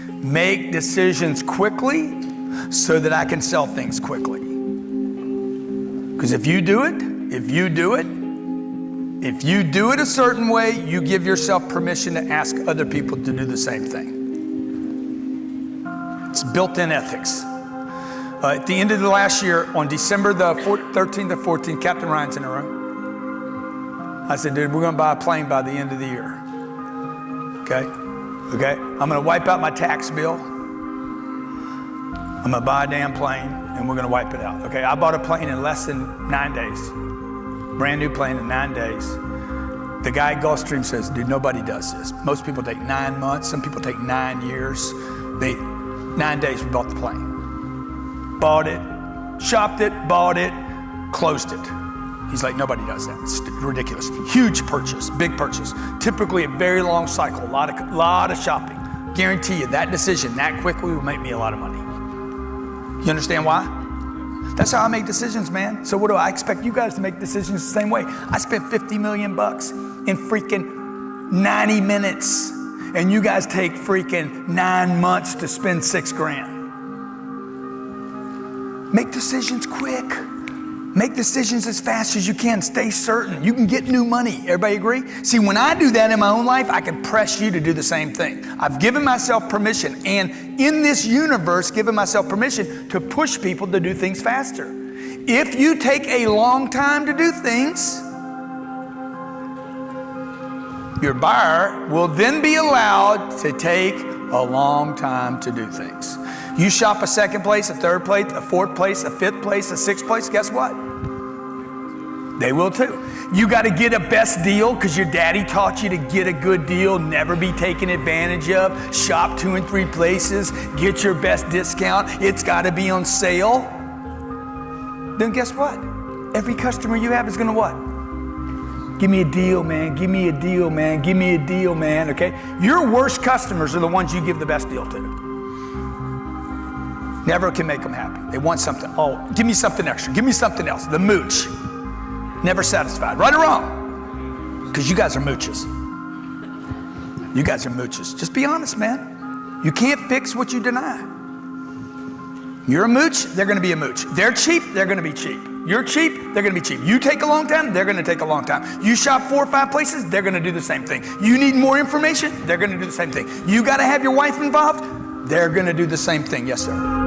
Make decisions quickly so that I can sell things quickly. Because if you do it a certain way, you give yourself permission to ask other people to do the same thing. It's built-in ethics. At the end of the last year, on December the 13th or 14th, Captain Ryan's in the room. I said, dude, we're going to buy a plane by the end of the year. Okay? I'm going to wipe out my tax bill. I'm going to buy a damn plane, and we're going to wipe it out. Okay? I bought a plane in less than 9 days. Brand new plane in 9 days. The guy at Gulfstream says, dude, nobody does this. Most people take 9 months. Some people take 9 years. 9 days, we bought the plane. Bought it, shopped it, bought it, closed it. He's like, nobody does that. It's ridiculous. Huge purchase, big purchase. Typically a very long cycle, a lot of shopping. Guarantee you that decision that quickly will make me a lot of money. You understand why? That's how I make decisions, man. So what do I expect you guys to make decisions the same way? I spent $50 million in freaking 90 minutes, and you guys take freaking 9 months to spend $6,000. Make decisions quick. Make decisions as fast as you can. Stay certain. You can get new money. Everybody agree? See, when I do that in my own life, I can press you to do the same thing. I've given myself permission, and in this universe, given myself permission to push people to do things faster. If you take a long time to do things, your buyer will then be allowed to take a long time to do things. You shop a second place, a third place, a fourth place, a fifth place, a sixth place, guess what? They will too. You got to get a best deal because your daddy taught you to get a good deal, never be taken advantage of, shop 2 and 3 places, get your best discount, it's got to be on sale. Then guess what? Every customer you have is going to what? Give me a deal, man. Give me a deal, man. Give me a deal, man. Okay? Your worst customers are the ones you give the best deal to. Never can make them happy. They want something. Oh, give me something extra. Give me something else. The mooch. Never satisfied. Right or wrong? Because you guys are mooches. You guys are mooches. Just be honest, man. You can't fix what you deny. You're a mooch, they're going to be a mooch. They're cheap, they're going to be cheap. You're cheap, they're going to be cheap. You take a long time, they're going to take a long time. You shop 4 or 5 places, they're going to do the same thing. You need more information, they're going to do the same thing. You got to have your wife involved, they're going to do the same thing. Yes, sir.